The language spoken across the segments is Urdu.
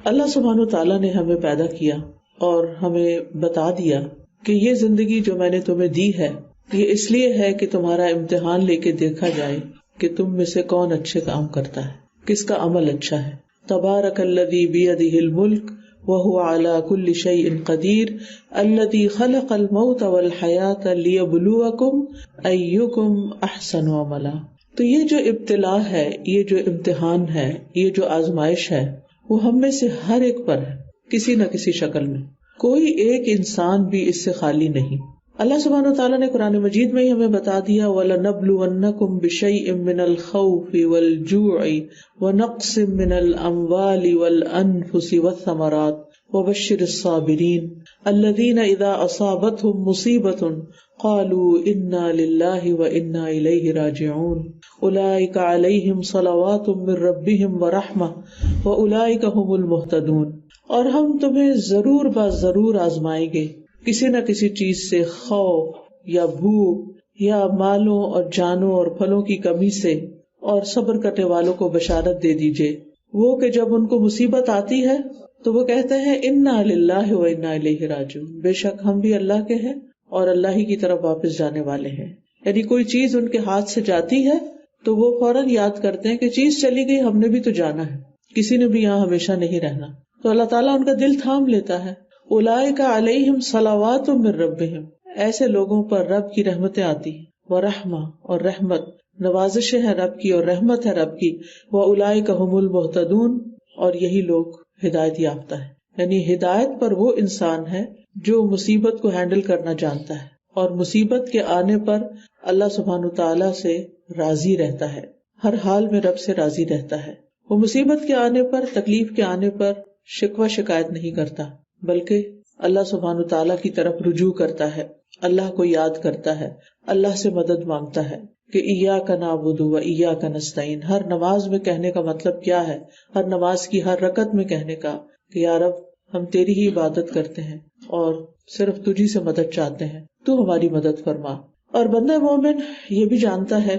اللہ سبحانہ وتعالیٰ نے ہمیں پیدا کیا اور ہمیں بتا دیا کہ یہ زندگی جو میں نے تمہیں دی ہے یہ اس لیے ہے کہ تمہارا امتحان لے کے دیکھا جائے کہ تم میں سے کون اچھے کام کرتا ہے، کس کا عمل اچھا ہے۔ تبارک الذی بیدہ الملک وہو علی کل شیء قدیر الذی خلق الموت والحیاۃ لیبلوکم ایکم احسن عملا۔ تو یہ جو ابتلا ہے، یہ جو امتحان ہے، یہ جو آزمائش ہے، وہ ہم میں سے ہر ایک پر ہے، کسی نہ کسی شکل میں، کوئی ایک انسان بھی اس سے خالی نہیں۔ اللہ سبحانہ وتعالیٰ نے قرآن مجید میں ہی ہمیں بتا دیا وَلَنَبْلُوَنَّكُمْ بِشَيْءٍ مِّنَ الْخَوْفِ وَالْجُوعِ وَنَقْصٍ مِّنَ الْأَمْوَالِ وَالْأَنفُسِ وَالثَّمَرَاتِ وَبَشِّرِ الصَّابِرِينَ الَّذِينَ إِذَا أَصَابَتْهُمْ مُصِيبَةٌ قَالُوا إِنَّا لِلَّهِ وَإِنَّا إِلَيْهِ رَاجِعُونَ أُولَئِكَ عَلَيْهِمْ صَلَوَاتٌ مِّن رَّبِّهِمْ وَرَحْمَةٌ وَأُولَئِكَ هُمُ الْمُهْتَدُونَ۔ اور ہم تمہیں ضرور ضرور آزمائیں گے کسی نہ کسی چیز سے، خوف یا بھوک یا مالوں اور جانوں اور پھلوں کی کمی سے، اور صبر کرنے والوں کو بشارت دے دیجئے وہ کہ جب ان کو مصیبت آتی ہے تو وہ کہتے ہیں انا للہ و انا الیہ راجعون، بے شک ہم بھی اللہ کے ہیں اور اللہ ہی کی طرف واپس جانے والے ہیں۔ یعنی کوئی چیز ان کے ہاتھ سے جاتی ہے تو وہ فوراً یاد کرتے ہیں کہ چیز چلی گئی، ہم نے بھی تو جانا ہے، کسی نے بھی یہاں ہمیشہ نہیں رہنا۔ تو اللہ تعالیٰ ان کا دل تھام لیتا ہے۔ اولئک علیہم صلوات من ربہم، ایسے لوگوں پر رب کی رحمتیں آتی ہیں، ورحمہ اور رحمت، نوازشیں ہیں رب کی اور رحمت ہے رب کی، واولئک ھم المہتدون، اور یہی لوگ ہدایت یافتہ ہیں۔ یعنی ہدایت پر وہ انسان ہے جو مصیبت کو ہینڈل کرنا جانتا ہے اور مصیبت کے آنے پر اللہ سبحانہ تعالیٰ سے راضی رہتا ہے، ہر حال میں رب سے راضی رہتا ہے۔ وہ مصیبت کے آنے پر، تکلیف کے آنے پر شکوہ شکایت نہیں کرتا، بلکہ اللہ سبحانہ تعالیٰ کی طرف رجوع کرتا ہے، اللہ کو یاد کرتا ہے، اللہ سے مدد مانگتا ہے کہ ایاک نعبد و ایاک نستعین۔ ہر نماز میں کہنے کا مطلب کیا ہے؟ ہر نماز کی ہر رکعت میں کہنے کا کہ یا رب ہم تیری ہی عبادت کرتے ہیں اور صرف تجھی سے مدد چاہتے ہیں، تو ہماری مدد فرما۔ اور بندہ مومن یہ بھی جانتا ہے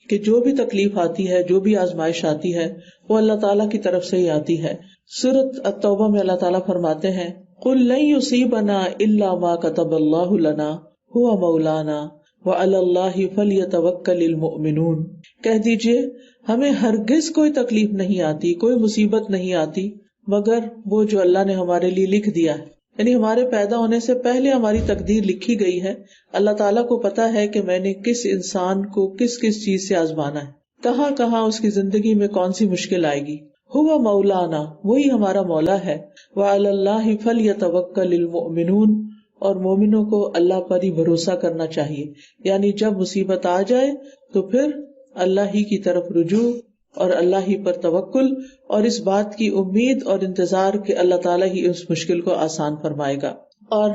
کہ جو بھی تکلیف آتی ہے، جو بھی آزمائش آتی ہے، وہ اللہ تعالیٰ کی طرف سے ہی آتی ہے۔ سورۃ التوبہ میں اللہ تعالیٰ فرماتے ہیں قُل لَن يُصِيبَنَا إِلَّا مَا كَتَبَ اللَّهُ لَنَا هُوَ مَوْلَانَا وَعَلَى اللَّهِ فَلْيَتَوَكَّلِ الْمُؤْمِنُونَ، کہہ دیجئے ہمیں ہرگز کوئی تکلیف نہیں آتی، کوئی مصیبت نہیں آتی مگر وہ جو اللہ نے ہمارے لیے لکھ دیا ہے۔ یعنی ہمارے پیدا ہونے سے پہلے ہماری تقدیر لکھی گئی ہے، اللہ تعالیٰ کو پتا ہے کہ میں نے کس انسان کو کس کس چیز سے آزمانا ہے، کہاں کہاں اس کی زندگی میں کون سی مشکل آئے گی۔ ہوا مولانا، وہی ہمارا مولا ہے، وعلی اللہ فلیتوکل المؤمنون، اور مومنوں کو اللہ پر ہی بھروسہ کرنا چاہیے۔ یعنی جب مصیبت آ جائے تو پھر اللہ ہی کی طرف رجوع اور اللہ ہی پر توکل، اور اس بات کی امید اور انتظار کہ اللہ تعالیٰ ہی اس مشکل کو آسان فرمائے گا۔ اور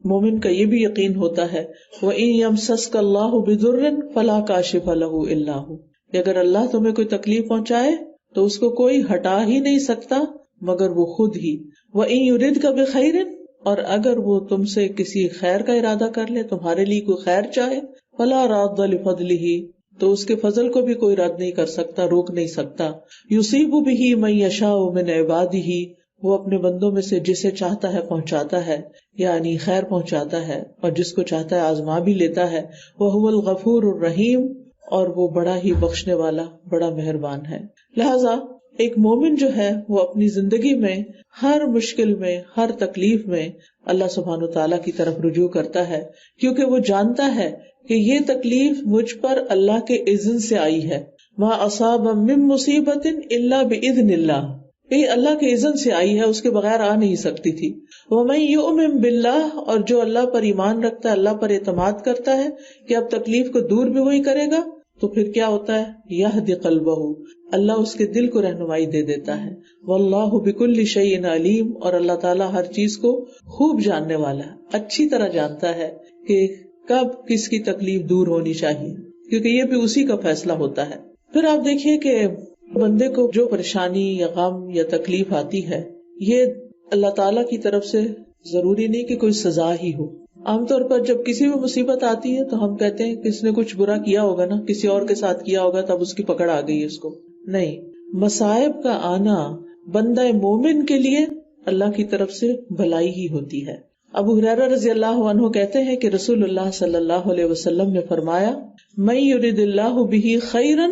مومن کا یہ بھی یقین ہوتا ہے وَإِن يَمْسَسْكَ اللَّهُ بِضُرٍّ فَلَا كَاشِفَ لَهُ إِلَّا هُوَ، کہ اگر اللہ تمہیں کوئی تکلیف پہنچائے تو اس کو کوئی ہٹا ہی نہیں سکتا مگر وہ خود ہی۔ وَإِن يُرِدْكَ بِخَيْرٍ، اور اگر وہ تم سے کسی خیر کا ارادہ کر لے، تمہارے لیے کوئی خیر چاہے، فَلَا رَادَّ لِفَضْلِهِ، تو اس کے فضل کو بھی کوئی رد نہیں کر سکتا، روک نہیں سکتا۔ يُصِيبُ بِهِ مَن يَشَاءُ مِنْ عِبَادِهِ، وہ اپنے بندوں میں سے جسے چاہتا ہے پہنچاتا ہے، یعنی خیر پہنچاتا ہے، اور جس کو چاہتا ہے آزما بھی لیتا ہے۔ وَهُوَ الْغَفُورُ الرَّحِيمُ، اور وہ بڑا ہی بخشنے والا، بڑا مہربان ہے۔ لہذا ایک مومن جو ہے وہ اپنی زندگی میں ہر مشکل میں، ہر تکلیف میں اللہ سبحانہ تعالیٰ کی طرف رجوع کرتا ہے، کیونکہ وہ جانتا ہے کہ یہ تکلیف مجھ پر اللہ کے اذن سے آئی ہے۔ ما اصاب من مصیبت الا باذن اللہ، یہ اللہ کے اذن سے آئی ہے، اس کے بغیر آ نہیں سکتی تھی۔ ومن یؤمن باللہ، اور جو اللہ پر ایمان رکھتا ہے، اللہ پر اعتماد کرتا ہے کہ اب تکلیف کو دور بھی وہی کرے گا، تو پھر کیا ہوتا ہے؟ یہدی قلبہ، اللہ اس کے دل کو رہنمائی دے دیتا ہے۔ واللہ بکل شیء علیم، اور اللہ تعالیٰ ہر چیز کو خوب جاننے والا ہے، اچھی طرح جانتا ہے کہ کب کس کی تکلیف دور ہونی چاہیے، کیونکہ یہ بھی اسی کا فیصلہ ہوتا ہے۔ پھر آپ دیکھیے کہ بندے کو جو پریشانی یا غم یا تکلیف آتی ہے، یہ اللہ تعالیٰ کی طرف سے ضروری نہیں کہ کوئی سزا ہی ہو۔ عام طور پر جب کسی بھی مصیبت آتی ہے تو ہم کہتے ہیں کہ اس نے کچھ برا کیا ہوگا نا، کسی اور کے ساتھ کیا ہوگا تب اس کی پکڑ آ گئی اس کو۔ نہیں، مصائب کا آنا بندہ مومن کے لیے اللہ کی طرف سے بھلائی ہی ہوتی ہے. ابو ہریرہ رضی اللہ عنہ کہتے ہیں کہ رسول اللہ صلی اللہ علیہ وسلم نے فرمایا من یرد اللہ بہ خیرا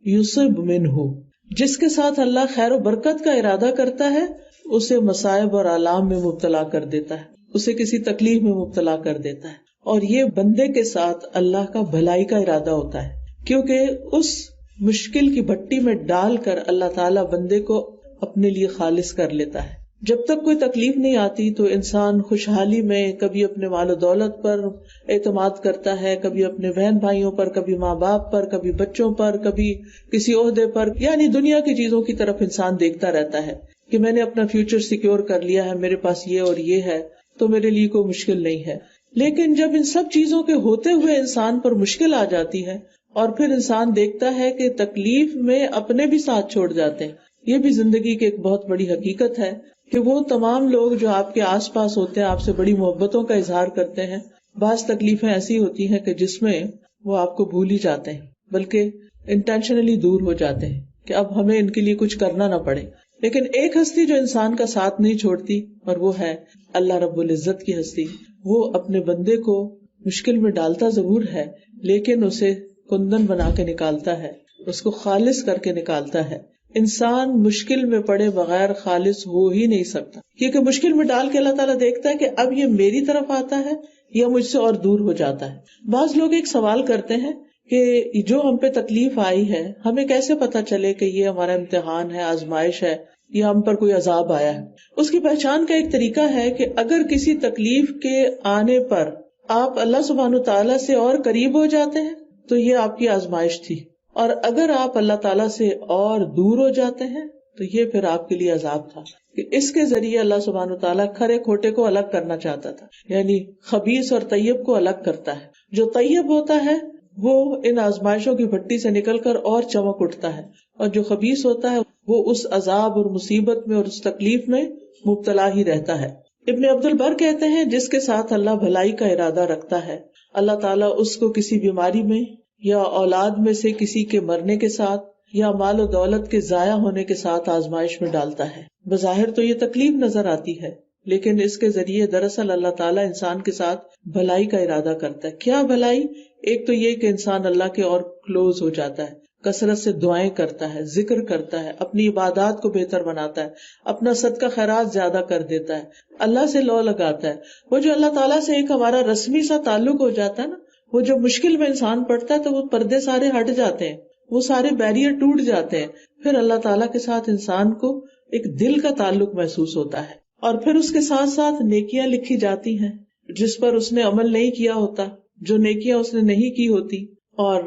یصب منہ، جس کے ساتھ اللہ خیر و برکت کا ارادہ کرتا ہے اسے مصائب اور آلام میں مبتلا کر دیتا ہے، اسے کسی تکلیف میں مبتلا کر دیتا ہے. اور یہ بندے کے ساتھ اللہ کا بھلائی کا ارادہ ہوتا ہے، کیونکہ اس مشکل کی بھٹی میں ڈال کر اللہ تعالیٰ بندے کو اپنے لیے خالص کر لیتا ہے. جب تک کوئی تکلیف نہیں آتی تو انسان خوشحالی میں کبھی اپنے مال و دولت پر اعتماد کرتا ہے، کبھی اپنے بہن بھائیوں پر، کبھی ماں باپ پر، کبھی بچوں پر، کبھی کسی عہدے پر، یعنی دنیا کی چیزوں کی طرف انسان دیکھتا رہتا ہے کہ میں نے اپنا فیوچر سیکیور کر لیا ہے، میرے پاس یہ اور یہ ہے تو میرے لیے کوئی مشکل نہیں ہے. لیکن جب ان سب چیزوں کے ہوتے ہوئے انسان پر مشکل آ جاتی ہے اور پھر انسان دیکھتا ہے کہ تکلیف میں اپنے بھی ساتھ چھوڑ جاتے ہیں. یہ بھی زندگی کی ایک بہت بڑی حقیقت ہے کہ وہ تمام لوگ جو آپ کے آس پاس ہوتے ہیں، آپ سے بڑی محبتوں کا اظہار کرتے ہیں، بعض تکلیفیں ایسی ہوتی ہیں کہ جس میں وہ آپ کو بھول ہی جاتے ہیں، بلکہ انٹینشنلی دور ہو جاتے ہیں کہ اب ہمیں ان کے لیے کچھ کرنا نہ پڑے. لیکن ایک ہستی جو انسان کا ساتھ نہیں چھوڑتی اور وہ ہے اللہ رب العزت کی ہستی. وہ اپنے بندے کو مشکل میں ڈالتا ضرور ہے لیکن اسے کندن بنا کے نکالتا ہے، اس کو خالص کر کے نکالتا ہے. انسان مشکل میں پڑے بغیر خالص ہو ہی نہیں سکتا، کیونکہ مشکل میں ڈال کے اللہ تعالیٰ دیکھتا ہے کہ اب یہ میری طرف آتا ہے یا مجھ سے اور دور ہو جاتا ہے. بعض لوگ ایک سوال کرتے ہیں کہ جو ہم پہ تکلیف آئی ہے ہمیں کیسے پتا چلے کہ یہ ہمارا امتحان ہے، آزمائش ہے یا ہم پر کوئی عذاب آیا ہے. اس کی پہچان کا ایک طریقہ ہے کہ اگر کسی تکلیف کے آنے پر آپ اللہ سبحانہ تعالیٰ سے اور قریب ہو جاتے ہیں تو یہ آپ کی آزمائش تھی، اور اگر آپ اللہ تعالیٰ سے اور دور ہو جاتے ہیں تو یہ پھر آپ کے لیے عذاب تھا. کہ اس کے ذریعے اللہ سبحانہ تعالیٰ کھرے کھوٹے کو الگ کرنا چاہتا تھا، یعنی خبیث اور طیب کو الگ کرتا ہے. جو طیب ہوتا ہے وہ ان آزمائشوں کی بھٹی سے نکل کر اور چمک اٹھتا ہے، اور جو خبیث ہوتا ہے وہ اس عذاب اور مصیبت میں اور اس تکلیف میں مبتلا ہی رہتا ہے. ابن عبد البر کہتے ہیں جس کے ساتھ اللہ بھلائی کا ارادہ رکھتا ہے اللہ تعالیٰ اس کو کسی بیماری میں یا اولاد میں سے کسی کے مرنے کے ساتھ یا مال و دولت کے ضائع ہونے کے ساتھ آزمائش میں ڈالتا ہے. بظاہر تو یہ تکلیف نظر آتی ہے لیکن اس کے ذریعے دراصل اللہ تعالیٰ انسان کے ساتھ بھلائی کا ارادہ کرتا ہے. کیا بھلائی؟ ایک تو یہ کہ انسان اللہ کے اور کلوز ہو جاتا ہے، کثرت سے دعائیں کرتا ہے، ذکر کرتا ہے، اپنی عبادات کو بہتر بناتا ہے، اپنا صدقہ خیرات زیادہ کر دیتا ہے، اللہ سے لو لگاتا ہے. وہ جو اللہ تعالیٰ سے ایک ہمارا رسمی سا تعلق ہو جاتا ہے نا، وہ جب مشکل میں انسان پڑتا ہے تو وہ پردے سارے ہٹ جاتے ہیں، وہ سارے بیریئر ٹوٹ جاتے ہیں. پھر اللہ تعالیٰ کے ساتھ انسان کو ایک دل کا تعلق محسوس ہوتا ہے، اور پھر اس کے ساتھ ساتھ نیکیاں لکھی جاتی ہیں جس پر اس نے عمل نہیں کیا ہوتا، جو نیکیاں اس نے نہیں کی ہوتی، اور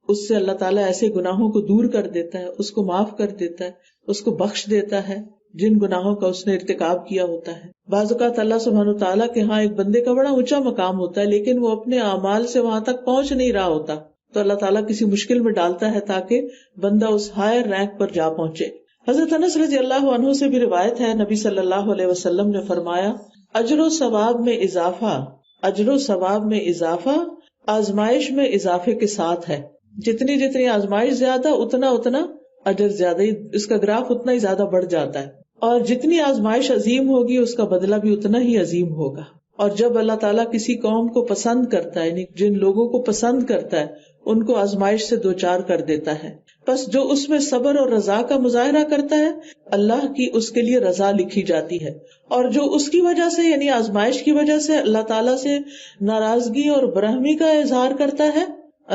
اس سے اللہ تعالیٰ ایسے گناہوں کو دور کر دیتا ہے، اس کو معاف کر دیتا ہے، اس کو بخش دیتا ہے جن گناہوں کا اس نے ارتکاب کیا ہوتا ہے. بعض اوقات اللہ سبحانہ تعالیٰ کے ہاں ایک بندے کا بڑا اونچا مقام ہوتا ہے لیکن وہ اپنے اعمال سے وہاں تک پہنچ نہیں رہا ہوتا، تو اللہ تعالیٰ کسی مشکل میں ڈالتا ہے تاکہ بندہ اس ہائر رینک پر جا پہنچے. حضرت انس رضی اللہ عنہ سے بھی روایت ہے، نبی صلی اللہ علیہ وسلم نے فرمایا اجر و ثواب میں اضافہ آزمائش میں اضافے کے ساتھ ہے. جتنی آزمائش زیادہ اتنا اجر زیادہ ہی، اس کا گراف اتنا ہی زیادہ بڑھ جاتا ہے، اور جتنی آزمائش عظیم ہوگی اس کا بدلہ بھی اتنا ہی عظیم ہوگا. اور جب اللہ تعالیٰ کسی قوم کو پسند کرتا ہے، یعنی جن لوگوں کو پسند کرتا ہے ان کو آزمائش سے دوچار کر دیتا ہے. بس جو اس میں صبر اور رضا کا مظاہرہ کرتا ہے اللہ کی اس کے لیے رضا لکھی جاتی ہے، اور جو اس کی وجہ سے یعنی آزمائش کی وجہ سے اللہ تعالیٰ سے ناراضگی اور برہمی کا اظہار کرتا ہے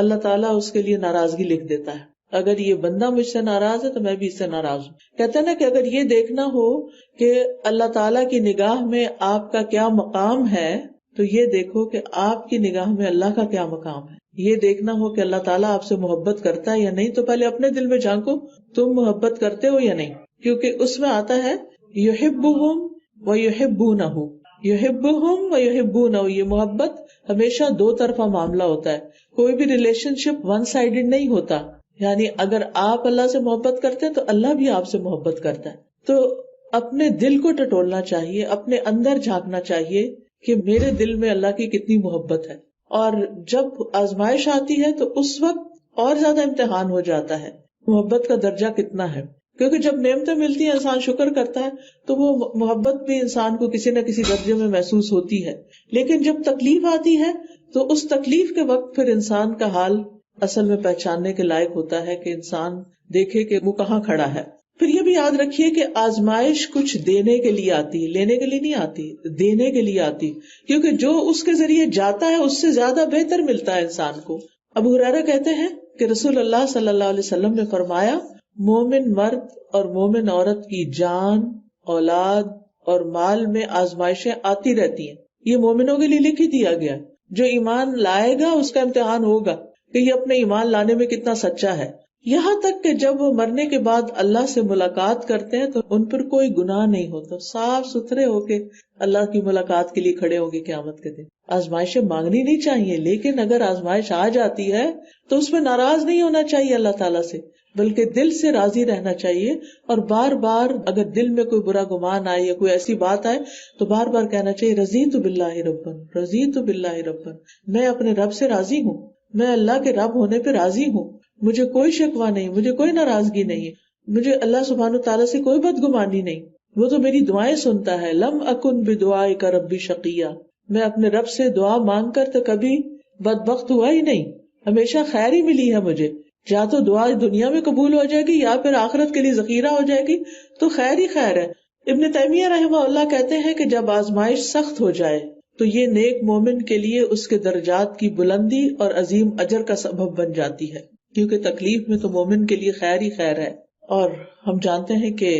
اللہ تعالیٰ اس کے لیے ناراضگی لکھ دیتا ہے. اگر یہ بندہ مجھ سے ناراض ہے تو میں بھی اس سے ناراض ہوں. کہتے ہیں نا کہ اگر یہ دیکھنا ہو کہ اللہ تعالیٰ کی نگاہ میں آپ کا کیا مقام ہے تو یہ دیکھو کہ آپ کی نگاہ میں اللہ کا کیا مقام ہے. یہ دیکھنا ہو کہ اللہ تعالیٰ آپ سے محبت کرتا ہے یا نہیں تو پہلے اپنے دل میں جھانکو تم محبت کرتے ہو یا نہیں، کیونکہ اس میں آتا ہے یحبہم و یحبونہ، یحبہم و یحبونہ. یہ محبت ہمیشہ دو طرفہ معاملہ ہوتا ہے، کوئی بھی ریلیشن شپ ون سائیڈڈ نہیں ہوتا. یعنی اگر آپ اللہ سے محبت کرتے ہیں تو اللہ بھی آپ سے محبت کرتا ہے. تو اپنے دل کو ٹٹولنا چاہیے، اپنے اندر جھانکنا چاہیے کہ میرے دل میں اللہ کی کتنی محبت ہے. اور جب آزمائش آتی ہے تو اس وقت اور زیادہ امتحان ہو جاتا ہے محبت کا درجہ کتنا ہے. کیونکہ جب نعمتیں ملتی ہیں انسان شکر کرتا ہے تو وہ محبت بھی انسان کو کسی نہ کسی درجے میں محسوس ہوتی ہے. لیکن جب تکلیف آتی ہے تو اس تکلیف کے وقت پھر انسان کا حال اصل میں پہچاننے کے لائق ہوتا ہے کہ انسان دیکھے کہ وہ کہاں کھڑا ہے. پھر یہ بھی یاد رکھیے کہ آزمائش کچھ دینے کے لیے آتی، لینے کے لیے نہیں آتی، دینے کے لیے آتی، کیونکہ جو اس کے ذریعے جاتا ہے اس سے زیادہ بہتر ملتا ہے انسان کو. ابو ہریرہ کہتے ہیں کہ رسول اللہ صلی اللہ علیہ وسلم نے فرمایا، مومن مرد اور مومن عورت کی جان، اولاد اور مال میں آزمائشیں آتی رہتی ہیں. یہ مومنوں کے لیے لکھ ہی دیا گیا. جو ایمان لائے گا اس کا امتحان ہوگا کہ یہ اپنے ایمان لانے میں کتنا سچا ہے. یہاں تک کہ جب وہ مرنے کے بعد اللہ سے ملاقات کرتے ہیں تو ان پر کوئی گناہ نہیں ہوتا، صاف ستھرے ہو کے اللہ کی ملاقات کے لیے کھڑے ہوں گے قیامت کے دن. آزمائشیں مانگنی نہیں چاہیے، لیکن اگر آزمائش آ جاتی ہے تو اس میں ناراض نہیں ہونا چاہیے اللہ تعالیٰ سے، بلکہ دل سے راضی رہنا چاہیے. اور بار بار اگر دل میں کوئی برا گمان آئے یا کوئی ایسی بات آئے تو بار بار کہنا چاہیے رضیت باللہ ربًا، رضیت باللہ ربًا، میں اپنے رب سے راضی ہوں، میں اللہ کے رب ہونے پہ راضی ہوں، مجھے کوئی شکوہ نہیں، مجھے کوئی ناراضگی نہیں، مجھے اللہ سبحانہ تعالیٰ سے کوئی بدگمانی نہیں، وہ تو میری دعائیں سنتا ہے. لم اکن بدعائک ربی شقیہ، میں اپنے رب سے دعا مانگ کر تو کبھی بدبخت ہوا ہی نہیں، ہمیشہ خیر ہی ملی ہے مجھے. یا تو دعا دنیا میں قبول ہو جائے گی یا پھر آخرت کے لیے ذخیرہ ہو جائے گی، تو خیر ہی خیر ہے. ابن تیمیہ رحمہ اللہ کہتے ہیں کہ جب آزمائش سخت ہو جائے تو یہ نیک مومن کے لیے اس کے درجات کی بلندی اور عظیم اجر کا سبب بن جاتی ہے، کیونکہ تکلیف میں تو مومن کے لیے خیر ہی خیر ہے. اور ہم جانتے ہیں کہ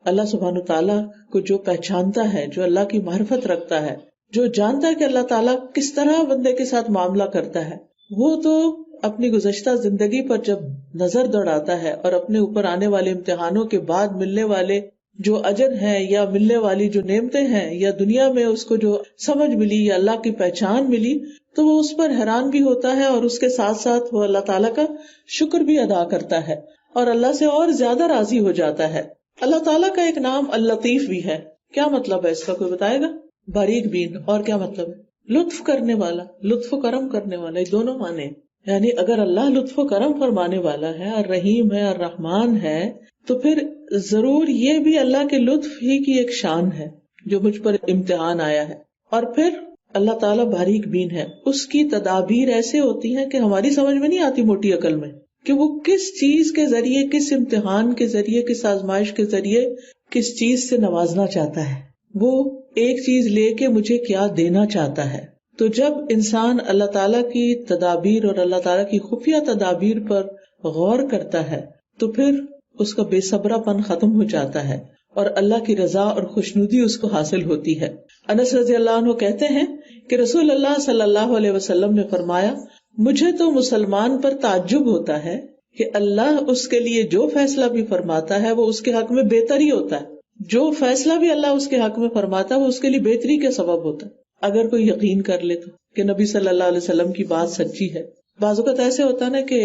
اللہ سبحانہ تعالیٰ کو جو پہچانتا ہے، جو اللہ کی معرفت رکھتا ہے، جو جانتا ہے کہ اللہ تعالیٰ کس طرح بندے کے ساتھ معاملہ کرتا ہے، وہ تو اپنی گزشتہ زندگی پر جب نظر دوڑاتا ہے اور اپنے اوپر آنے والے امتحانوں کے بعد ملنے والے جو اجر ہیں یا ملنے والی جو نعمتیں ہیں یا دنیا میں اس کو جو سمجھ ملی یا اللہ کی پہچان ملی، تو وہ اس پر حیران بھی ہوتا ہے اور اس کے ساتھ ساتھ وہ اللہ تعالیٰ کا شکر بھی ادا کرتا ہے اور اللہ سے اور زیادہ راضی ہو جاتا ہے. اللہ تعالیٰ کا ایک نام اللطیف بھی ہے. کیا مطلب ہے اس کا، کوئی بتائے گا؟ باریک بین. اور کیا مطلب ہے؟ لطف کرنے والا، لطف و کرم کرنے والا، یہ دونوں معنی. یعنی اگر اللہ لطف و کرم فرمانے والا ہے اور رحیم ہے اور رحمان ہے تو پھر ضرور یہ بھی اللہ کے لطف ہی کی ایک شان ہے جو مجھ پر امتحان آیا ہے. اور پھر اللہ تعالیٰ باریک بین ہے، اس کی تدابیر ایسے ہوتی ہیں کہ ہماری سمجھ میں نہیں آتی موٹی عقل میں، کہ وہ کس چیز کے ذریعے، کس امتحان کے ذریعے، کس آزمائش کے ذریعے کس چیز سے نوازنا چاہتا ہے، وہ ایک چیز لے کے مجھے کیا دینا چاہتا ہے. تو جب انسان اللہ تعالیٰ کی تدابیر اور اللہ تعالیٰ کی خفیہ تدابیر پر غور کرتا ہے تو پھر اس کا بے صبرا پن ختم ہو جاتا ہے اور اللہ کی رضا اور خوشنودی اس کو حاصل ہوتی ہے. انس رضی اللہ عنہ کہتے ہیں کہ رسول اللہ صلی اللہ علیہ وسلم نے فرمایا، مجھے تو مسلمان پر تعجب ہوتا ہے کہ اللہ اس کے لیے جو فیصلہ بھی فرماتا ہے وہ اس کے حق میں بہتر ہی ہوتا ہے. جو فیصلہ بھی اللہ اس کے حق میں فرماتا ہے وہ اس کے لیے بہتری کا سبب ہوتا ہے، اگر کوئی یقین کر لے تو کہ نبی صلی اللہ علیہ وسلم کی بات سچی ہے. بعض اوقات ایسے ہوتا ہے نا کہ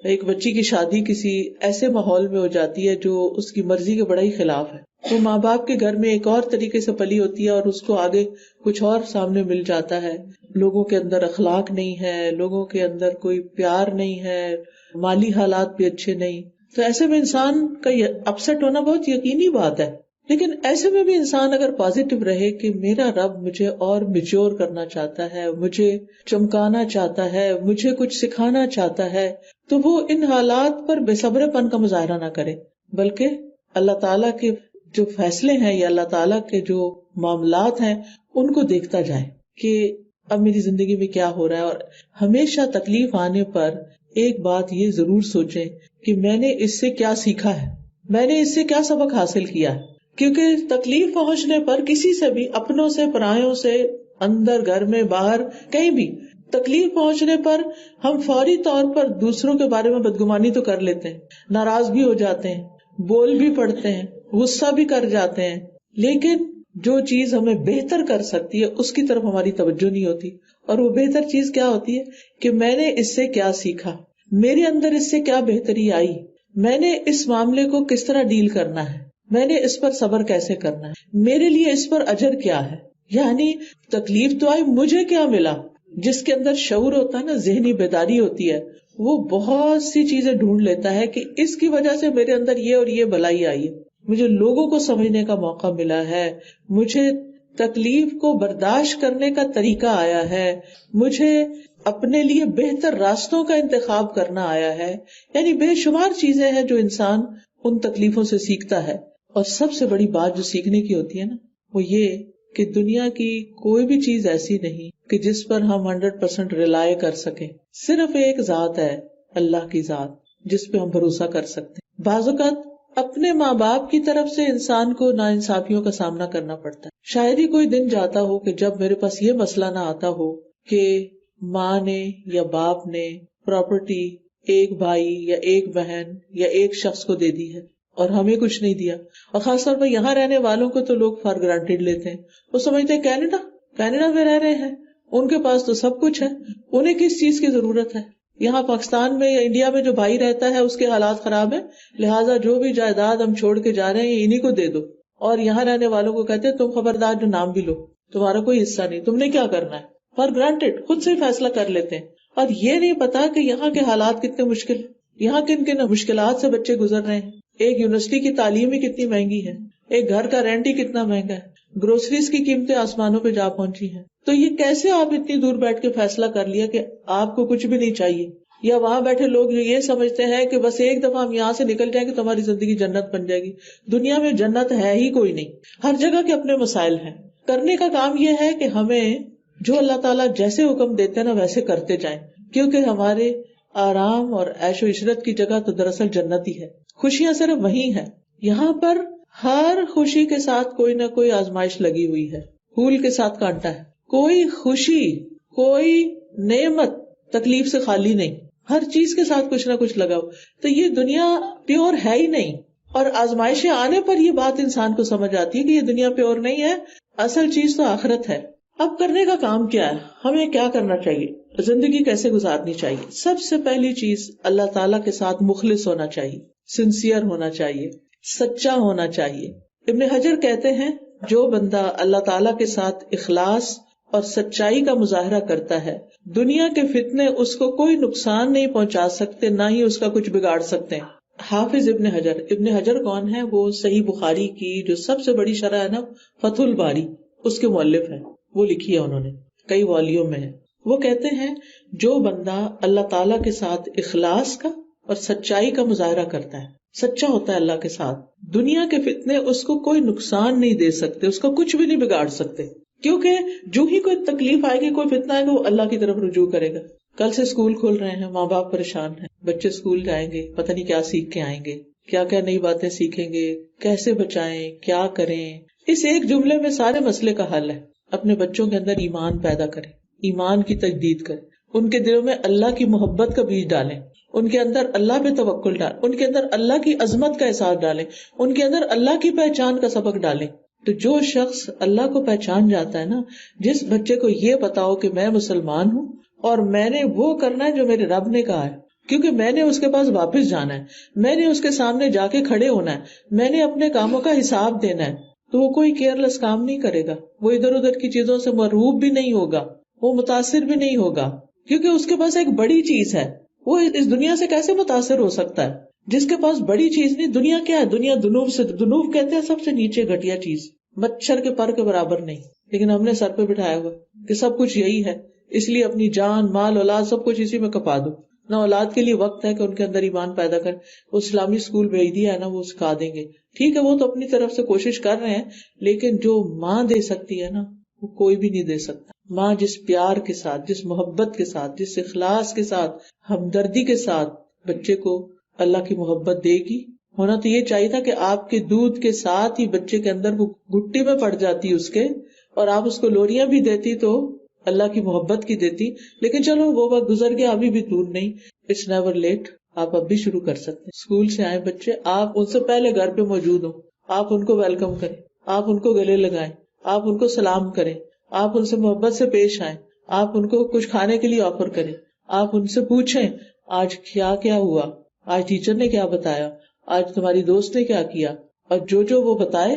ایک بچی کی شادی کسی ایسے ماحول میں ہو جاتی ہے جو اس کی مرضی کے بڑا ہی خلاف ہے. وہ ماں باپ کے گھر میں ایک اور طریقے سے پلی ہوتی ہے اور اس کو آگے کچھ اور سامنے مل جاتا ہے. لوگوں کے اندر اخلاق نہیں ہے، لوگوں کے اندر کوئی پیار نہیں ہے، مالی حالات بھی اچھے نہیں. تو ایسے میں انسان کا اپسیٹ ہونا بہت یقینی بات ہے. لیکن ایسے میں بھی انسان اگر پازیٹو رہے کہ میرا رب مجھے اور میچور کرنا چاہتا ہے، مجھے چمکانا چاہتا ہے، مجھے کچھ سکھانا چاہتا ہے، تو وہ ان حالات پر بے صبر پن کا مظاہرہ نہ کرے، بلکہ اللہ تعالیٰ کے جو فیصلے ہیں یا اللہ تعالیٰ کے جو معاملات ہیں ان کو دیکھتا جائے کہ اب میری زندگی میں کیا ہو رہا ہے. اور ہمیشہ تکلیف آنے پر ایک بات یہ ضرور سوچیں کہ میں نے اس سے کیا سیکھا ہے، میں نے اس سے کیا سبق حاصل کیا ہے. کیونکہ تکلیف پہنچنے پر کسی سے بھی، اپنوں سے، پرایوں سے، اندر گھر میں باہر کہیں بھی تکلیف پہنچنے پر ہم فوری طور پر دوسروں کے بارے میں بدگمانی تو کر لیتے ہیں، ناراض بھی ہو جاتے ہیں، بول بھی پڑتے ہیں، غصہ بھی کر جاتے ہیں، لیکن جو چیز ہمیں بہتر کر سکتی ہے اس کی طرف ہماری توجہ نہیں ہوتی. اور وہ بہتر چیز کیا ہوتی ہے کہ میں نے اس سے کیا سیکھا، میرے اندر اس سے کیا بہتری آئی، میں نے اس معاملے کو کس طرح ڈیل کرنا ہے، میں نے اس پر صبر کیسے کرنا ہے، میرے لیے اس پر اجر کیا ہے. یعنی تکلیف تو آئی، مجھے کیا ملا. جس کے اندر شعور ہوتا ہے نا، ذہنی بیداری ہوتی ہے، وہ بہت سی چیزیں ڈھونڈ لیتا ہے کہ اس کی وجہ سے میرے اندر یہ اور یہ بلائی آئی ہے، مجھے لوگوں کو سمجھنے کا موقع ملا ہے، مجھے تکلیف کو برداشت کرنے کا طریقہ آیا ہے، مجھے اپنے لیے بہتر راستوں کا انتخاب کرنا آیا ہے. یعنی بے شمار چیزیں ہیں جو انسان ان تکلیفوں سے سیکھتا ہے. اور سب سے بڑی بات جو سیکھنے کی ہوتی ہے نا، وہ یہ کہ دنیا کی کوئی بھی چیز ایسی نہیں کہ جس پر ہم 100% ریلائی کر سکیں. صرف ایک ذات ہے، اللہ کی ذات، جس پہ ہم بھروسہ کر سکتے ہیں. بعض اوقات اپنے ماں باپ کی طرف سے انسان کو ناانصافیوں کا سامنا کرنا پڑتا ہے. شاید ہی کوئی دن جاتا ہو کہ جب میرے پاس یہ مسئلہ نہ آتا ہو کہ ماں نے یا باپ نے پراپرٹی ایک بھائی یا ایک بہن یا ایک شخص کو دے دی ہے اور ہمیں کچھ نہیں دیا. اور خاص طور پر یہاں رہنے والوں کو تو لوگ فار گرانٹیڈ لیتے ہیں. وہ سمجھتے ہیں کینیڈا میں رہ رہے ہیں، ان کے پاس تو سب کچھ ہے، انہیں کس چیز کی ضرورت ہے. یہاں پاکستان میں یا انڈیا میں جو بھائی رہتا ہے اس کے حالات خراب ہیں، لہٰذا جو بھی جائیداد ہم چھوڑ کے جا رہے ہیں انہیں کو دے دو. اور یہاں رہنے والوں کو کہتے ہیں تم خبردار جو نام بھی لو، تمہارا کوئی حصہ نہیں، تم نے کیا کرنا ہے. فار گرانٹیڈ خود سے ہی فیصلہ کر لیتے ہیں. اور یہ نہیں پتا کہ یہاں کے حالات کتنے مشکل، یہاں کن کن مشکلات سے بچے گزر رہے ہیں. ایک یونیورسٹی کی تعلیم ہی کتنی مہنگی ہے، ایک گھر کا رینٹ ہی کتنا مہنگا ہے، گروسریز کی قیمتیں آسمانوں پہ جا پہنچی ہیں. تو یہ کیسے آپ اتنی دور بیٹھ کے فیصلہ کر لیا کہ آپ کو کچھ بھی نہیں چاہیے. یا وہاں بیٹھے لوگ جو یہ سمجھتے ہیں کہ بس ایک دفعہ ہم یہاں سے نکل جائیں کہ تمہاری زندگی جنت بن جائے گی. دنیا میں جنت ہے ہی کوئی نہیں، ہر جگہ کے اپنے مسائل ہیں. کرنے کا کام یہ ہے کہ ہمیں جو اللہ تعالیٰ جیسے حکم دیتے ہیں نا ویسے کرتے جائیں، کیونکہ ہمارے آرام اور عیش و عشرت کی جگہ تو دراصل جنت ہی ہے. خوشیاں صرف وہی ہیں. یہاں پر ہر خوشی کے ساتھ کوئی نہ کوئی آزمائش لگی ہوئی ہے، پھول کے ساتھ کانٹا ہے. کوئی خوشی، کوئی نعمت تکلیف سے خالی نہیں، ہر چیز کے ساتھ کچھ نہ کچھ لگا ہو. تو یہ دنیا پیور ہے ہی نہیں. اور آزمائشیں آنے پر یہ بات انسان کو سمجھ آتی ہے کہ یہ دنیا پیور نہیں ہے، اصل چیز تو آخرت ہے. اب کرنے کا کام کیا ہے، ہمیں کیا کرنا چاہیے، زندگی کیسے گزارنی چاہیے. سب سے پہلی چیز اللہ تعالیٰ کے ساتھ مخلص ہونا چاہیے، سنسیئر ہونا چاہیے، سچا ہونا چاہیے. ابن حجر کہتے ہیں جو بندہ اللہ تعالیٰ کے ساتھ اخلاص اور سچائی کا مظاہرہ کرتا ہے، دنیا کے فتنے اس کو کوئی نقصان نہیں پہنچا سکتے، نہ ہی اس کا کچھ بگاڑ سکتے ہیں. حافظ ابن حجر کون ہے؟ وہ صحیح بخاری کی جو سب سے بڑی شرح ہے نا، فتح الباری، اس کے مؤلف ہیں. وہ لکھی ہے انہوں نے، کئی والیوم میں ہے. وہ کہتے ہیں جو بندہ اللہ تعالیٰ کے ساتھ اخلاص کا اور سچائی کا مظاہرہ کرتا ہے، سچا ہوتا ہے اللہ کے ساتھ، دنیا کے فتنے اس کو کوئی نقصان نہیں دے سکتے، اس کا کچھ بھی نہیں بگاڑ سکتے. کیونکہ جو ہی کوئی تکلیف آئے گی، کوئی فتنہ آئے گا، وہ اللہ کی طرف رجوع کرے گا. کل سے اسکول کھول رہے ہیں، ماں باپ پریشان ہیں، بچے اسکول جائیں گے، پتہ نہیں کیا سیکھ کے آئیں گے، کیا کیا نئی باتیں سیکھیں گے، کیسے بچائیں، کیا کریں. اس ایک جملے میں سارے مسئلے کا حل ہے. اپنے بچوں کے اندر ایمان پیدا کریں، ایمان کی تجدید کریں، ان کے دلوں میں اللہ کی محبت کا بیج ڈالیں، ان کے اندر اللہ پہ توکل ڈالیں، ان کے اندر اللہ کی عظمت کا احساس ڈالیں، ان کے اندر اللہ کی پہچان کا سبق ڈالیں. تو جو شخص اللہ کو پہچان جاتا ہے نا، جس بچے کو یہ پتا ہو کہ میں مسلمان ہوں اور میں نے وہ کرنا ہے جو میرے رب نے کہا ہے، کیونکہ میں نے اس کے پاس واپس جانا ہے، میں نے اس کے سامنے جا کے کھڑے ہونا ہے، میں نے اپنے کاموں کا حساب دینا ہے، تو وہ کوئی کیئر لیس کام نہیں کرے گا. وہ ادھر ادھر کی چیزوں سے مرعوب بھی نہیں ہوگا، وہ متاثر بھی نہیں ہوگا، کیونکہ اس کے پاس ایک بڑی چیز ہے. وہ اس دنیا سے کیسے متاثر ہو سکتا ہے جس کے پاس بڑی چیز نہیں؟ دنیا کیا ہے؟ دنیا دنوب سے، دنوب کہتے ہیں سب سے نیچے گھٹیا چیز، مچھر کے پر کے برابر نہیں. لیکن ہم نے سر پہ بٹھایا ہوا کہ سب کچھ یہی ہے، اس لیے اپنی جان، مال، اولاد سب کچھ اسی میں کپا دو. نہ اولاد کے لیے وقت ہے کہ ان کے اندر ایمان پیدا کر. وہ اسلامی اسکول بھیج دیا ہے نا، وہ سکھا دیں گے، ٹھیک ہے، وہ تو اپنی طرف سے کوشش کر رہے ہیں، لیکن جو ماں دے سکتی ہے نا وہ کوئی بھی نہیں دے سکتا. ماں جس پیار کے ساتھ، جس محبت کے ساتھ، جس اخلاص کے ساتھ، ہمدردی کے ساتھ بچے کو اللہ کی محبت دے گی. ہونا تو یہ چاہیے تھا کہ آپ کے دودھ کے ساتھ ہی بچے کے اندر وہ گھٹی میں پڑ جاتی اس کے، اور آپ اس کو لوریاں بھی دیتی تو اللہ کی محبت کی دیتی. لیکن چلو وہ وقت گزر گیا، ابھی بھی دور نہیں. It's never late. آپ اب بھی شروع کر سکتے ہیں. اسکول سے آئے بچے، آپ ان سے پہلے گھر پہ موجود ہوں، آپ ان کو ویلکم کریں، آپ ان کو گلے لگائیں، آپ ان کو سلام کریں، آپ ان سے محبت سے پیش آئیں، آپ ان کو کچھ کھانے کے لیے آفر کریں، آپ ان سے پوچھیں آج کیا کیا ہوا، آج ٹیچر نے کیا بتایا، آج تمہاری دوست نے کیا کیا. اور جو وہ بتائے،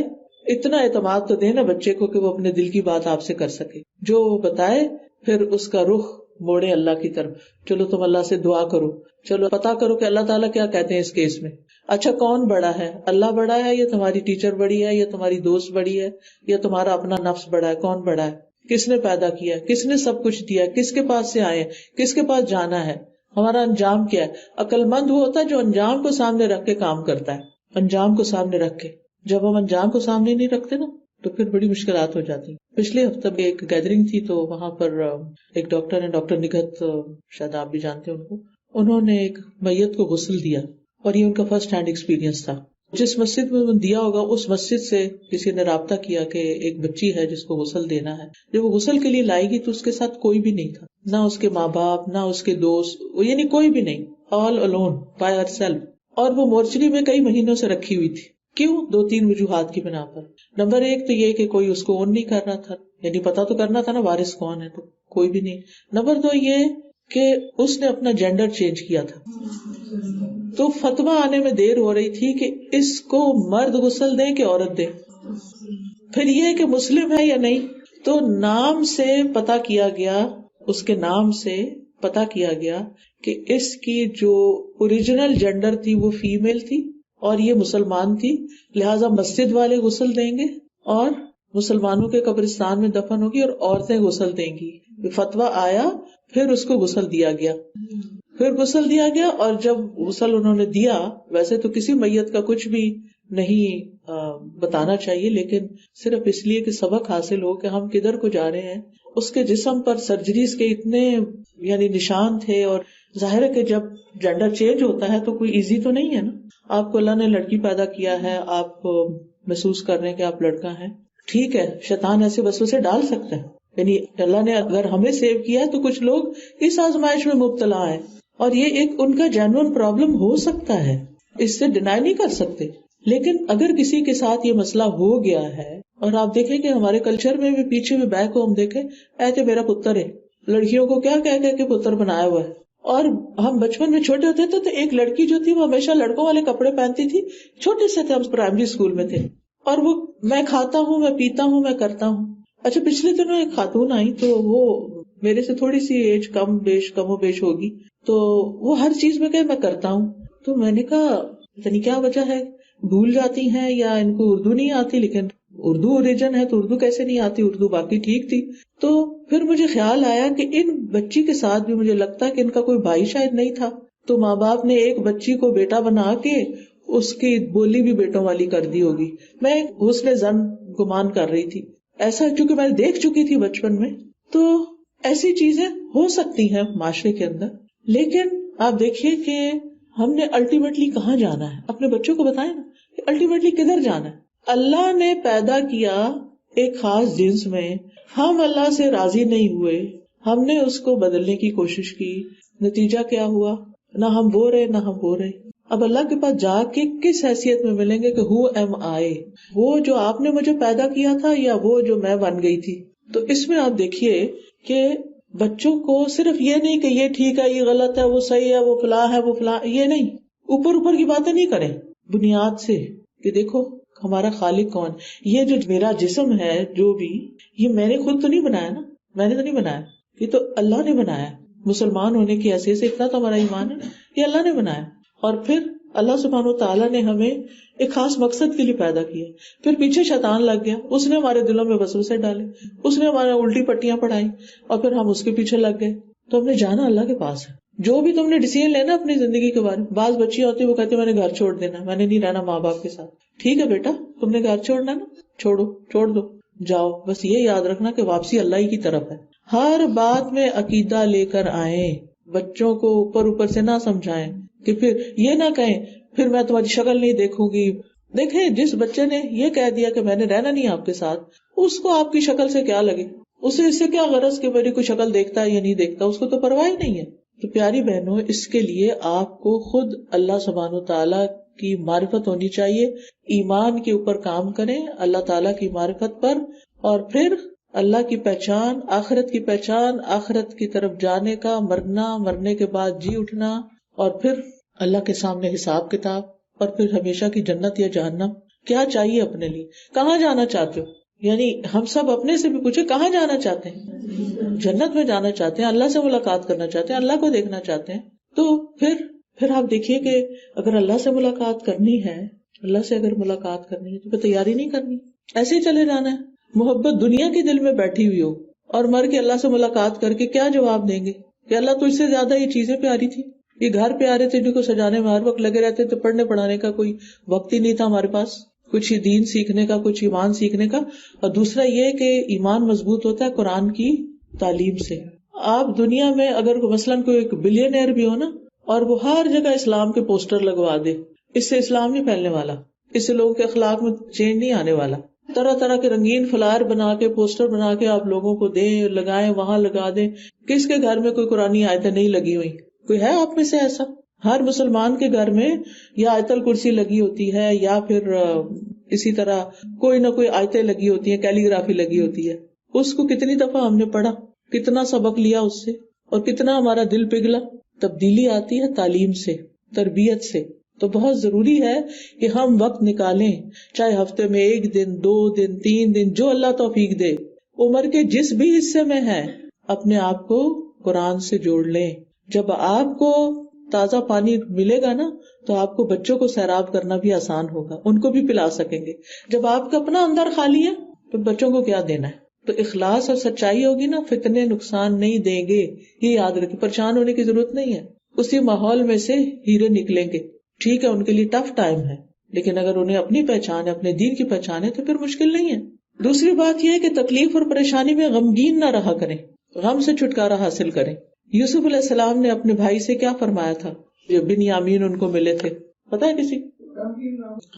اتنا اعتماد تو دے نا بچے کو کہ وہ اپنے دل کی بات آپ سے کر سکے. جو وہ بتائے پھر اس کا رخ موڑے اللہ کی طرف. چلو تم اللہ سے دعا کرو, چلو پتا کرو کہ اللہ تعالیٰ کیا کہتے ہیں اس کیس میں. اچھا کون بڑا ہے, اللہ بڑا ہے یا تمہاری ٹیچر بڑی ہے یا تمہاری دوست بڑی ہے یا تمہارا اپنا نفس بڑا ہے؟ کون بڑا ہے؟ کس نے پیدا کیا, کس نے سب کچھ دیا, کس کے پاس سے آئے, کس کے پاس جانا ہے, ہمارا انجام کیا ہے؟ عقل مند وہ ہوتا ہے جو انجام کو سامنے رکھ کے کام کرتا ہے, انجام کو سامنے رکھ کے. جب ہم انجام کو سامنے نہیں رکھتے نا تو پھر بڑی مشکلات ہو جاتی. پچھلے ہفتے میں ایک گیدرنگ تھی تو وہاں پر ایک ڈاکٹر ہیں, ڈاکٹر نگہت, شاید آپ بھی جانتے ہیں ان کو. انہوں نے ایک میت کو غسل دیا اور یہ ان کا فرسٹ ہینڈ ایکسپیرینس تھا. جس مسجد میں دیا ہوگا اس مسجد سے کسی نے رابطہ کیا کہ ایک بچی ہے جس کو غسل دینا ہے. جب وہ غسل کے لیے لائے گی تو اس کے ساتھ کوئی بھی نہیں تھا, نہ اس کے ماں باپ, نہ اس کے دوست, یعنی کوئی بھی نہیں, all alone by her self. اور وہ مورچری میں کئی مہینوں سے رکھی ہوئی تھی. کیوں؟ 2-3 وجوہات کی بنا پر. نمبر 1 تو یہ کہ کوئی اس کو اون نہیں کر رہا تھا, یعنی پتا تو کرنا تھا نا وارث کون ہے, تو کوئی بھی نہیں. نمبر 2 یہ کہ اس نے اپنا جینڈر چینج کیا تھا, تو فتویٰ آنے میں دیر ہو رہی تھی کہ اس کو مرد غسل دیں کہ عورت دیں. پھر یہ کہ مسلم ہے یا نہیں, تو نام سے پتا کیا گیا, اس کے نام سے پتا کیا گیا کہ اس کی جو اوریجنل جینڈر تھی وہ فیمیل تھی اور یہ مسلمان تھی, لہٰذا مسجد والے غسل دیں گے اور مسلمانوں کے قبرستان میں دفن ہوگی اور عورتیں غسل دیں گی. فتویٰ آیا, پھر اس کو غسل دیا گیا, اور جب غسل انہوں نے دیا, ویسے تو کسی میت کا کچھ بھی نہیں بتانا چاہیے, لیکن صرف اس لیے کہ سبق حاصل ہو کہ ہم کدھر کو جا رہے ہیں. اس کے جسم پر سرجریز کے اتنے یعنی نشان تھے, اور ظاہر ہے کہ جب جینڈر چینج ہوتا ہے تو کوئی ایزی تو نہیں ہے نا. آپ کو اللہ نے لڑکی پیدا کیا ہے, آپ محسوس کر رہے ہیں کہ آپ لڑکا ہیں, ٹھیک ہے, شیطان ایسے وسوسے ڈال سکتا ہے, یعنی اللہ نے اگر ہمیں سیو کیا ہے تو کچھ لوگ اس آزمائش میں مبتلا ہیں, اور یہ ایک ان کا جینوئن پرابلم ہو سکتا ہے, اس سے ڈینائی نہیں کر سکتے. لیکن اگر کسی کے ساتھ یہ مسئلہ ہو گیا ہے, اور آپ دیکھیں کہ ہمارے کلچر میں بھی پیچھے بھی بیک کو ہم دیکھیں, ایسے میرا پتر ہے, لڑکیوں کو کیا کہہ کے پتر بنایا ہوا ہے. اور ہم بچپن میں چھوٹے ہوتے تھے تو ایک لڑکی جو تھی وہ ہمیشہ لڑکوں والے کپڑے پہنتی تھی, چھوٹے سے تھے, ہم پرائمری اسکول میں تھے, اور وہ میں کھاتا ہوں, میں پیتا ہوں, میں کرتا ہوں. اچھا پچھلے دنوں ایک خاتون آئی, تو وہ میرے سے تھوڑی سی ایج کم و بیش ہوگی, تو وہ ہر چیز میں کہ میں کرتا ہوں. تو میں نے کہا یعنی کیا وجہ ہے, بھول جاتی ہیں یا ان کو اردو نہیں آتی؟ لیکن اردو اوریجن ہے تو اردو کیسے نہیں آتی, اردو باقی ٹھیک تھی. تو پھر مجھے خیال آیا کہ ان بچی کے ساتھ بھی مجھے لگتا ہے کہ ان کا کوئی بھائی شاید نہیں تھا, تو ماں باپ نے ایک بچی کو بیٹا بنا کے اس کی بولی بھی بیٹوں والی کر دی ہوگی. میں حسن زن گمان کر رہی تھی ایسا, چونکہ میں دیکھ چکی تھی بچپن میں. تو ایسی چیزیں ہو سکتی ہیں معاشرے کے اندر, لیکن آپ دیکھیے کہ ہم نے الٹیمیٹلی کہاں جانا ہے, اپنے بچوں کو بتائیں نا کہ الٹیمیٹلی کدھر جانا ہے. اللہ نے پیدا کیا ایک خاص جنس میں, ہم اللہ سے راضی نہیں ہوئے, ہم نے اس کو بدلنے کی کوشش کی, نتیجہ کیا ہوا؟ نہ ہم وہ رہے. اب اللہ کے پاس جا کے کس حیثیت میں ملیں گے کہ ہو ایم آئی, وہ جو آپ نے مجھے پیدا کیا تھا یا وہ جو میں بن گئی تھی. تو اس میں آپ دیکھیے کہ بچوں کو صرف یہ نہیں کہ یہ ٹھیک ہے, یہ غلط ہے, وہ صحیح ہے, وہ فلاں ہے, وہ فلاں, یہ نہیں, اوپر کی باتیں نہیں کریں, بنیاد سے کہ دیکھو ہمارا خالق کون. یہ جو میرا جسم ہے جو بھی, یہ میں نے خود تو نہیں بنایا نا, میں نے تو نہیں بنایا, یہ تو اللہ نے بنایا. مسلمان ہونے کی حیثیت سے اتنا تو ہمارا ایمان ہے, یہ اللہ نے بنایا. اور پھر اللہ سبحانہ وتعالیٰ نے ہمیں ایک خاص مقصد کے لیے پیدا کیا. پھر پیچھے شیطان لگ گیا, اس نے ہمارے دلوں میں وسوسے ڈالے, اس نے ہمارے الٹی پٹیاں پڑھائی, اور پھر ہم اس کے پیچھے لگ گئے. تو ہم نے جانا اللہ کے پاس ہے. جو بھی تم نے ڈیسیژن لینا اپنی زندگی کے بارے میں, بعض بچیاں ہوتی وہ کہتی میں نے گھر چھوڑ دینا, میں نے نہیں رہنا ماں باپ کے ساتھ. ٹھیک ہے بیٹا, تم نے گھر چھوڑنا نا, چھوڑ دو, جاؤ. بس یہ یاد رکھنا کہ واپسی اللہ ہی کی طرف ہے. ہر بات میں عقیدہ لے کر آئیں, بچوں کو اوپر سے نہ سمجھائیں کہ پھر یہ نہ کہیں پھر میں تمہاری شکل نہیں دیکھوں گی. دیکھیں جس بچے نے یہ کہہ دیا کہ میں نے رہنا نہیں آپ کے ساتھ, اس کو آپ کی شکل سے کیا لگے, اسے اس سے کیا غرض کہ میری کوئی شکل دیکھتا ہے یا نہیں دیکھتا, اس کو تو پرواہ ہی نہیں ہے. تو پیاری بہنوں, اس کے لیے آپ کو خود اللہ سبحانہ تعالیٰ کی معرفت ہونی چاہیے. ایمان کے اوپر کام کریں, اللہ تعالیٰ کی معرفت پر, اور پھر اللہ کی پہچان, آخرت کی پہچان, آخرت کی طرف جانے کا, مرنے کے بعد جی اٹھنا, اور پھر اللہ کے سامنے حساب کتاب, اور پھر ہمیشہ کی جنت یا جہنم. کیا چاہیے اپنے لیے, کہاں جانا چاہتے ہو؟ یعنی ہم سب اپنے سے بھی پوچھے کہاں جانا چاہتے ہیں. جنت میں جانا چاہتے ہیں، اللہ سے ملاقات کرنا چاہتے ہیں، اللہ کو دیکھنا چاہتے ہیں، تو پھر آپ دیکھیے کہ اگر اللہ سے ملاقات کرنی ہے، اللہ سے اگر ملاقات کرنی ہے تو پھر تیاری نہیں کرنی، ایسے ہی چلے جانا ہے۔ محبت دنیا کے دل میں بیٹھی ہوئی ہو اور مر کے اللہ سے ملاقات کر کے کیا جواب دیں گے کہ اللہ تجھ سے زیادہ یہ چیزیں پیاری تھی، یہ گھر پیارے تھے جن کو سجانے میں ہر وقت لگے رہتے تھے، پڑھنے پڑھانے کا کوئی وقت ہی نہیں تھا ہمارے پاس، کچھ ہی دین سیکھنے کا، کچھ ایمان سیکھنے کا۔ اور دوسرا یہ کہ ایمان مضبوط ہوتا ہے قرآن کی تعلیم سے۔ آپ دنیا میں اگر مثلاً کوئی ایک بلینئر بھی ہو نا، اور وہ ہر جگہ اسلام کے پوسٹر لگوا دے، اس سے اسلام نہیں پھیلنے والا، اس سے لوگوں کے اخلاق میں چینج نہیں آنے والا۔ طرح طرح کے رنگین فلائر بنا کے، پوسٹر بنا کے آپ لوگوں کو دیں، لگائیں، وہاں لگا دیں۔ کس کے گھر میں کوئی قرآنی آیتیں نہیں لگی ہوئی؟ کوئی ہے آپ میں سے ایسا؟ ہر مسلمان کے گھر میں یا آیت الکرسی لگی ہوتی ہے، یا پھر اسی طرح کوئی نہ کوئی آیتیں لگی ہوتی ہیں، کیلی گرافی لگی ہوتی ہے۔ اس کو کتنی دفعہ ہم نے پڑھا، کتنا سبق لیا اس سے، اور کتنا ہمارا دل پگھلا۔ تبدیلی آتی ہے تعلیم سے، تربیت سے۔ تو بہت ضروری ہے کہ ہم وقت نکالیں، چاہے ہفتے میں 1 دن، 2 دن، 3 دن، جو اللہ توفیق دے، عمر کے جس بھی حصے میں ہے، اپنے آپ کو قرآن سے جوڑ لیں۔ جب آپ کو تازہ پانی ملے گا نا تو آپ کو بچوں کو سیراب کرنا بھی آسان ہوگا، ان کو بھی پلا سکیں گے۔ جب آپ کا اپنا اندر خالی ہے تو بچوں کو کیا دینا ہے؟ تو اخلاص اور سچائی ہوگی نا، فتنے نقصان نہیں دیں گے، یہ یاد رکھیں۔ پریشان ہونے کی ضرورت نہیں ہے، اسی ماحول میں سے ہیرے نکلیں گے۔ ٹھیک ہے ان کے لیے ٹف ٹائم ہے، لیکن اگر انہیں اپنی پہچان ہے، اپنے دین کی پہچان ہے، تو پھر مشکل نہیں ہے۔ دوسری بات یہ ہے کہ تکلیف اور پریشانی میں غمگین نہ رہا کریں، غم سے چھٹکارا حاصل کریں۔ یوسف علیہ السلام نے اپنے بھائی سے کیا فرمایا تھا جب بنیامین ان کو ملے تھے؟ پتا ہے کسی؟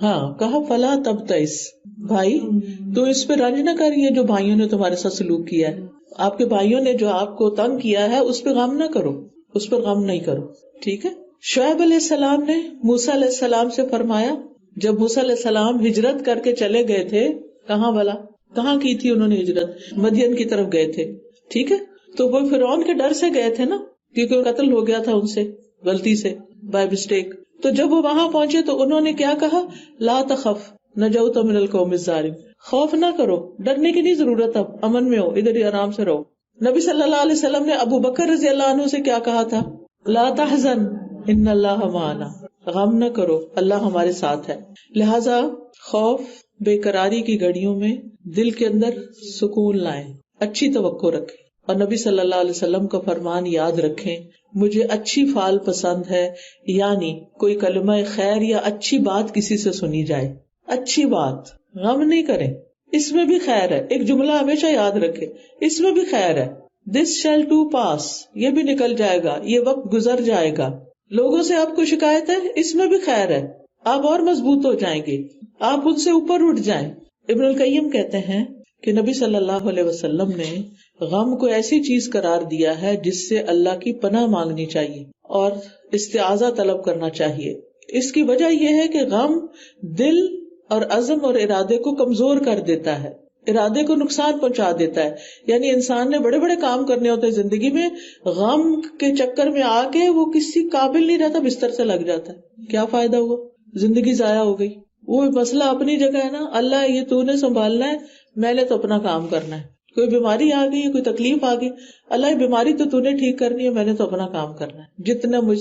ہاں، کہا فلا تبتئس، بھائی تو اس پہ رنج نہ کریے جو بھائیوں نے تمہارے ساتھ سلوک کیا ہے۔ آپ کے بھائیوں نے جو آپ کو تنگ کیا ہے اس پہ غم نہ کرو، اس پر غم نہیں کرو، ٹھیک ہے۔ شعیب علیہ السلام نے موسیٰ علیہ السلام سے فرمایا، جب موسیٰ علیہ السلام ہجرت کر کے چلے گئے تھے، کہاں کی تھی انہوں نے ہجرت؟ مدین کی طرف گئے تھے، ٹھیک ہے۔ تو وہ فرعون کے ڈر سے گئے تھے نا، کیونکہ قتل ہو گیا تھا ان سے غلطی سے، بائی مسٹیک۔ تو جب وہ وہاں پہنچے تو انہوں نے کیا کہا؟ لا تخف نجوت من القوم الظالم، خوف نہ کرو، ڈرنے کی نہیں ضرورت، اب امن میں ہو، ادھر ہی آرام سے رہو۔ نبی صلی اللہ علیہ وسلم نے ابو بکر رضی اللہ عنہ سے کیا کہا تھا؟ لا تحزن ان اللہ معنا، غم نہ کرو، اللہ ہمارے ساتھ ہے۔ لہذا خوف، بے قراری کی گھڑیوں میں دل کے اندر سکون لائیں، اچھی توقع رکھیں، اور نبی صلی اللہ علیہ وسلم کا فرمان یاد رکھیں، مجھے اچھی فعل پسند ہے، یعنی کوئی کلمہ خیر یا اچھی بات کسی سے سنی جائے، اچھی بات، غم نہیں کریں، اس میں بھی خیر ہے۔ ایک جملہ ہمیشہ یاد رکھے، اس میں بھی خیر ہے۔ دس شیل ٹو پاس، یہ بھی نکل جائے گا، یہ وقت گزر جائے گا۔ لوگوں سے آپ کو شکایت ہے، اس میں بھی خیر ہے، آپ اور مضبوط ہو جائیں گے، آپ ان سے اوپر اٹھ جائیں۔ ابن القیم کہتے ہیں کہ نبی صلی اللہ علیہ وسلم نے غم کو ایسی چیز قرار دیا ہے جس سے اللہ کی پناہ مانگنی چاہیے اور استعاذہ طلب کرنا چاہیے۔ اس کی وجہ یہ ہے کہ غم دل اور عزم اور ارادے کو کمزور کر دیتا ہے، ارادے کو نقصان پہنچا دیتا ہے۔ یعنی انسان نے بڑے بڑے کام کرنے ہوتے ہیں زندگی میں، غم کے چکر میں آ کے وہ کسی قابل نہیں رہتا، بستر سے لگ جاتا ہے، کیا فائدہ ہوا، زندگی ضائع ہو گئی۔ وہ مسئلہ اپنی جگہ ہے نا، اللہ یہ تو نے سنبھالنا ہے، میں نے تو اپنا کام کرنا ہے۔ کوئی بیماری آ گئی، کوئی تکلیف آ گئی، اللہ یہ بیماری تو نے ٹھیک کرنی ہے، میں نے تو اپنا کام کرنا ہے، جتنا مجھ